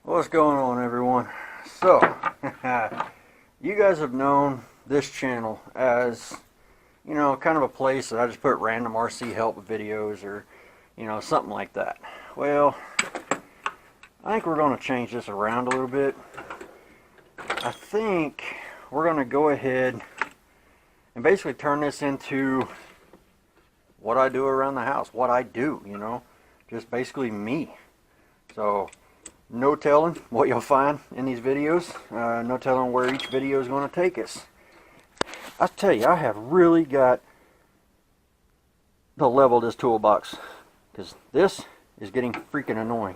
What's going on, everyone? So, you guys have known this channel as, kind of a place that I just put random RC help videos or, something like that. Well, I think we're going to change this around a little bit. I think we're going to go ahead and basically turn this into what I do around the house, what I do, just basically me. So, no telling what you'll find in these videos. No telling where each video is going to take us. I tell you, I have really got to level this toolbox because this is getting freaking annoying.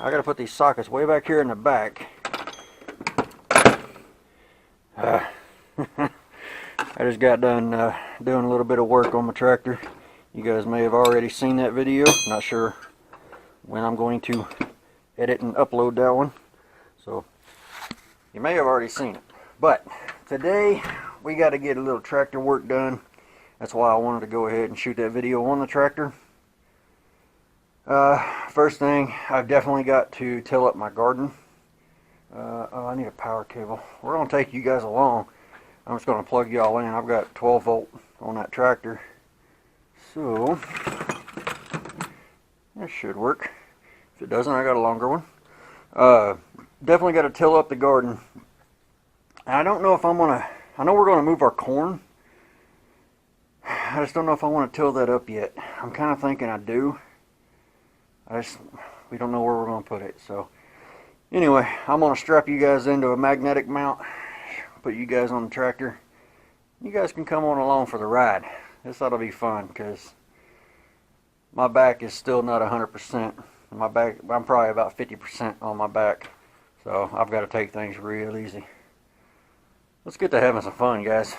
I got to put these sockets way back here in the back. I just got done doing a little bit of work on my tractor. You guys may have already seen that video. Not sure when I'm going to edit and upload that one, so you may have already seen it. But today we got to get a little tractor work done. That's why I wanted to go ahead and shoot that video on the tractor. First thing, I've definitely got to till up my garden. Oh, I need a power cable. We're going to take you guys along. I'm just going to plug y'all in. I've got 12 volt on that tractor, so that should work. If it doesn't, I got a longer one. Definitely got to till up the garden. I don't know if I'm going to, I know we're going to move our corn. I just don't know if I want to till that up yet. I'm kind of thinking I do. We don't know where we're going to put it. So anyway, I'm going to strap you guys into a magnetic mount, put you guys on the tractor. You guys can come on along for the ride. This ought to be fun because my back is still not 100%. My back, I'm probably about 50% on my back, so I've got to take things real easy. Let's get to having some fun, guys.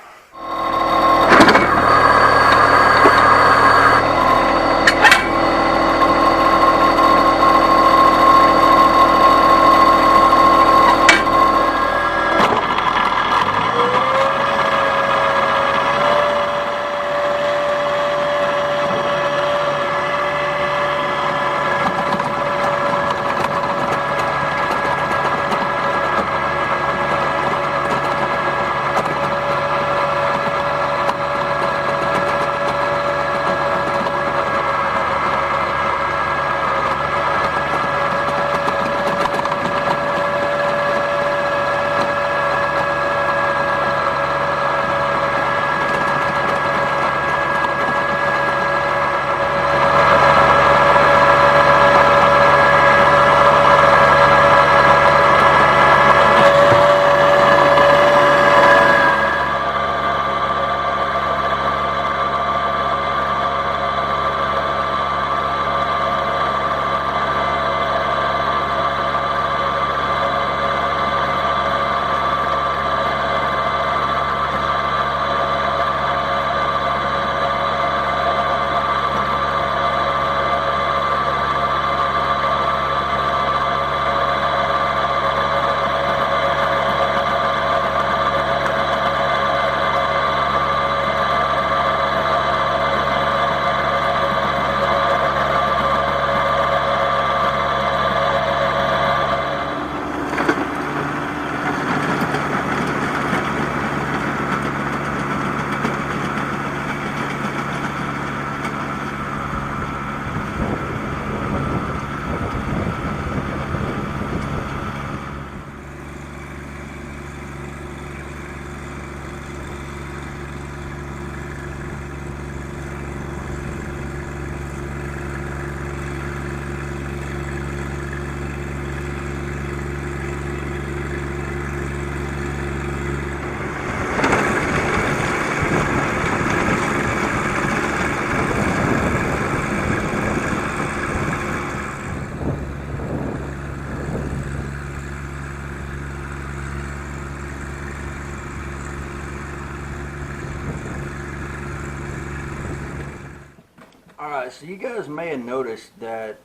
Alright, so you guys may have noticed that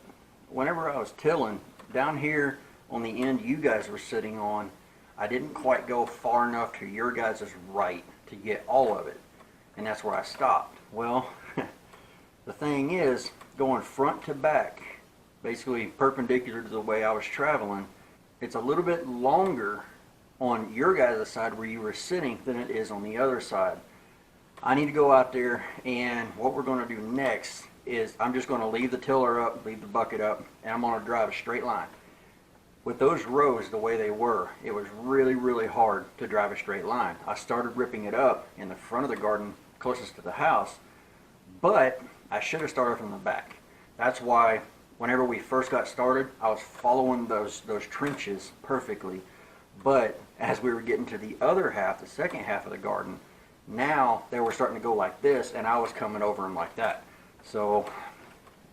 whenever I was tilling, down here on the end you guys were sitting on, I didn't quite go far enough to your guys' right to get all of it. And that's where I stopped. Well, the thing is, going front to back, basically perpendicular to the way I was traveling, it's a little bit longer on your guys' side where you were sitting than it is on the other side. I need to go out there, and what we're going to do next is I'm just going to leave the tiller up, leave the bucket up, and I'm going to drive a straight line. With those rows the way they were, it was really, really hard to drive a straight line. I started ripping it up in the front of the garden closest to the house, but I should have started from the back. That's why whenever we first got started, I was following those trenches perfectly. But as we were getting to the other half, the second half of the garden, now they were starting to go like this, and I was coming over them like that. So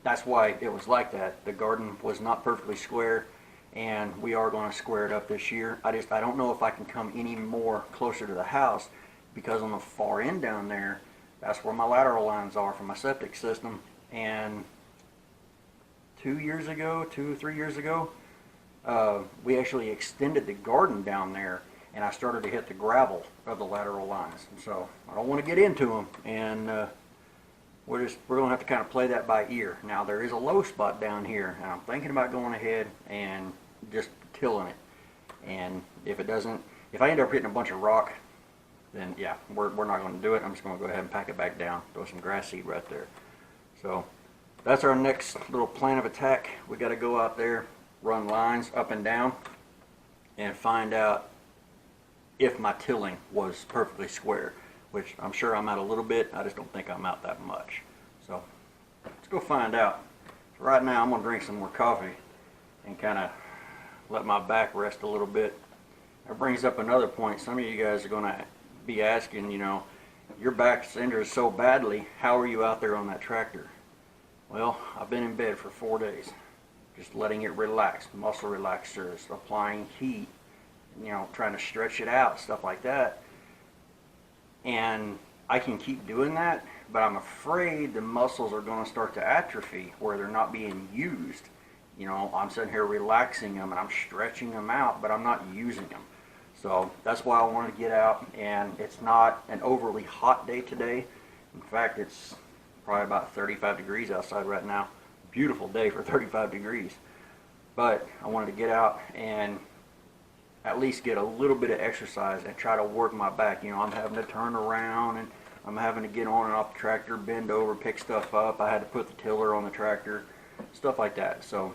that's why it was like that. The garden was not perfectly square, and we are going to square it up this year. I don't know if I can come any more closer to the house, because on the far end down there, that's where my lateral lines are for my septic system. And 2 years ago, 2 or 3 years ago, we actually extended the garden down there, and I started to hit the gravel of the lateral lines. And so I don't want to get into them, and we're going to have to kind of play that by ear. Now there is a low spot down here, and I'm thinking about going ahead and just tilling it. And if I end up hitting a bunch of rock, then yeah, we're not going to do it. I'm just going to go ahead and pack it back down, throw some grass seed right there. So that's our next little plan of attack. We got to go out there, run lines up and down, and find out if my tilling was perfectly square, which I'm sure I'm out a little bit. I just don't think I'm out that much. So let's go find out. So right now I'm going to drink some more coffee and kind of let my back rest a little bit. That brings up another point. Some of you guys are going to be asking, you know, your back's injured so badly, how are you out there on that tractor? Well, I've been in bed for 4 days, just letting it relax, muscle relaxers, applying heat, you know, trying to stretch it out, stuff like that. And I can keep doing that, but I'm afraid the muscles are going to start to atrophy where they're not being used. You know, I'm sitting here relaxing them and I'm stretching them out, but I'm not using them. So that's why I wanted to get out, and it's not an overly hot day today. In fact, it's probably about 35 degrees outside right now. Beautiful day for 35 degrees. But I wanted to get out and at least get a little bit of exercise and try to work my back. You know, I'm having to turn around, and I'm having to get on and off the tractor, bend over, pick stuff up. I had to put the tiller on the tractor, stuff like that. So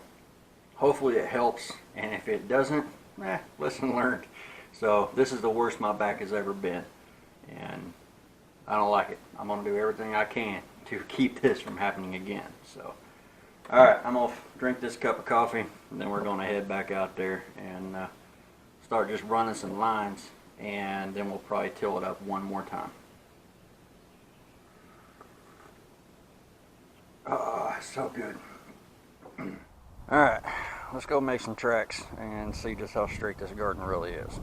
hopefully it helps, and if it doesn't, lesson learned. So this is the worst my back has ever been, and I don't like it. I'm going to do everything I can to keep this from happening again. So, alright, I'm going to drink this cup of coffee, and then we're going to head back out there and start just running some lines, and then we'll probably till it up one more time. Oh, so good. Alright, let's go make some tracks and see just how straight this garden really is.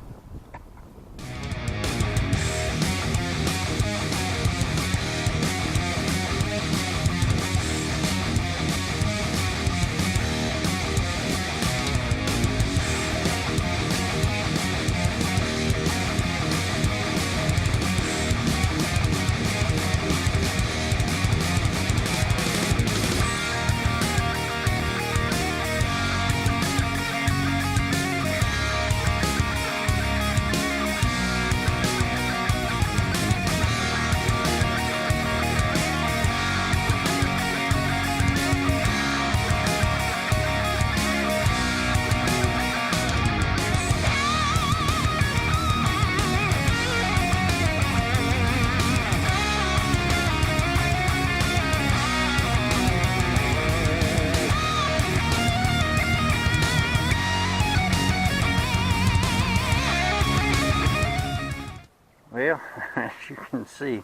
Well, as you can see,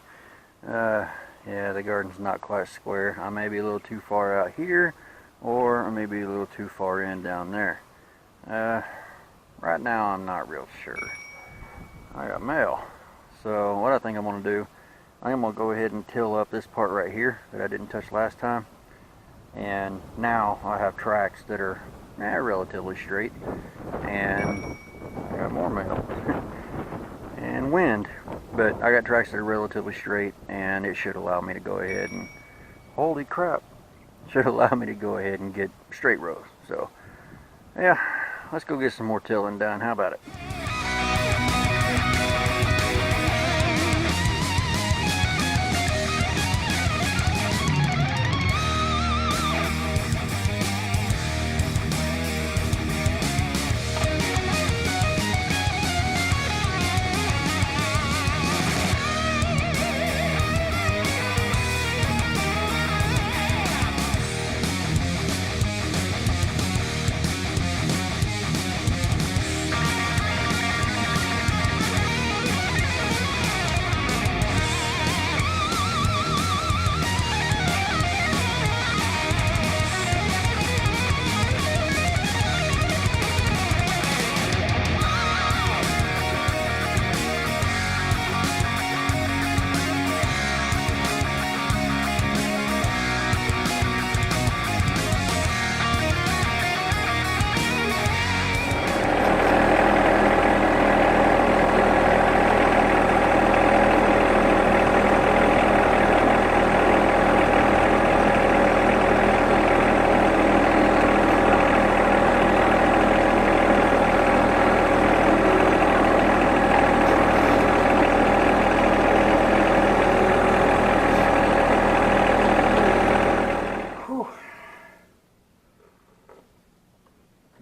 yeah, the garden's not quite square. I may be a little too far out here, or I may be a little too far in down there. Right now I'm not real sure. I got mail. So what I think I'm going to do, I'm going to go ahead and till up this part right here that I didn't touch last time. And now I have tracks that are relatively straight. And I got more mail. And wind. But I got tracks that are relatively straight, and it should allow me to go ahead and, holy crap, should allow me to go ahead and get straight rows. So yeah, let's go get some more tilling done. How about it?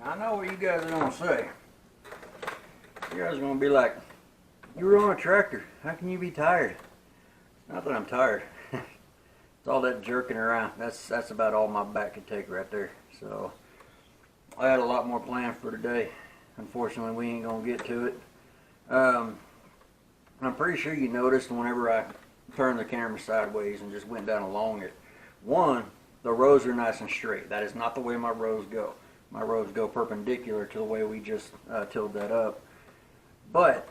I know what you guys are going to say. You guys are going to be like, you were on a tractor. How can you be tired? Not that I'm tired. It's all that jerking around. That's about all my back could take right there. So I had a lot more planned for today. Unfortunately, we ain't going to get to it. I'm pretty sure you noticed whenever I turned the camera sideways and just went down along it. One, the rows are nice and straight. That is not the way my rows go. My rows go perpendicular to the way we just tilled that up. But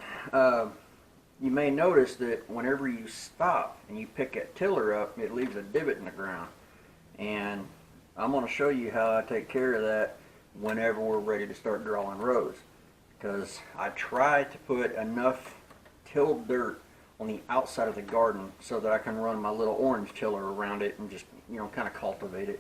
you may notice that whenever you stop and you pick that tiller up, it leaves a divot in the ground. And I'm going to show you how I take care of that whenever we're ready to start drawing rows. Because I try to put enough tilled dirt on the outside of the garden so that I can run my little orange tiller around it and just, you know, kind of cultivate it.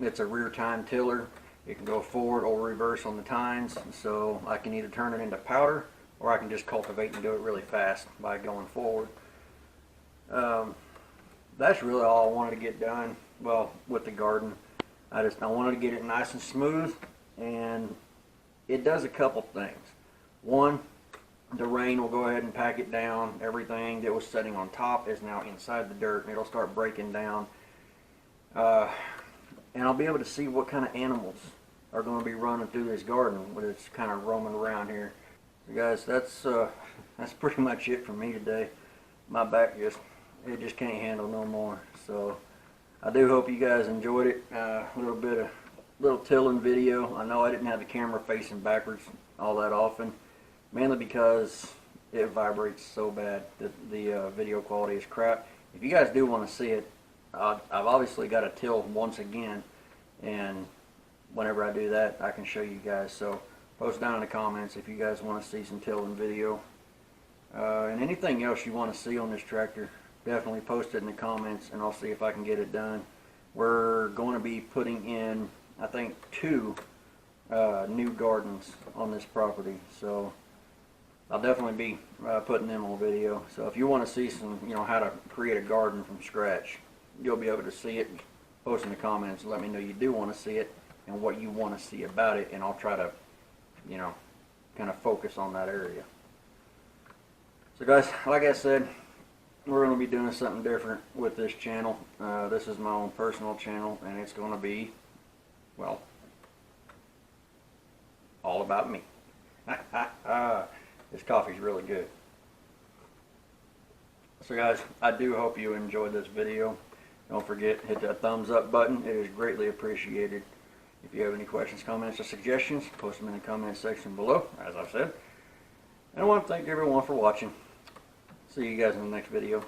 It's a rear tine tiller. It can go forward or reverse on the tines, so I can either turn it into powder or I can just cultivate and do it really fast by going forward. That's really all I wanted to get done, well, with the garden. I wanted to get it nice and smooth, and it does a couple things. One, the rain will go ahead and pack it down. Everything that was sitting on top is now inside the dirt, and it'll start breaking down. And I'll be able to see what kind of animals are going to be running through this garden when it's kind of roaming around here. So guys, that's pretty much it for me today. My back just can't handle no more. So I do hope you guys enjoyed it. A little tilling video. I know I didn't have the camera facing backwards all that often, mainly because it vibrates so bad that the video quality is crap. If you guys do want to see it, I've obviously got to till once again, and whenever I do that, I can show you guys. So post down in the comments if you guys want to see some tilling video. And anything else you want to see on this tractor, definitely post it in the comments, and I'll see if I can get it done. We're going to be putting in, I think, 2 new gardens on this property, so I'll definitely be putting them on video. So if you want to see some, you know, how to create a garden from scratch, you'll be able to see it. Post in the comments and let me know you do want to see it and what you want to see about it, and I'll try to, you know, kind of focus on that area. So guys, like I said, we're going to be doing something different with this channel. This is my own personal channel, and it's going to be, well, all about me. This coffee's really good. So guys, I do hope you enjoyed this video. Don't forget, hit that thumbs up button. It is greatly appreciated. If you have any questions, comments, or suggestions, post them in the comment section below, as I've said. And I want to thank everyone for watching. See you guys in the next video.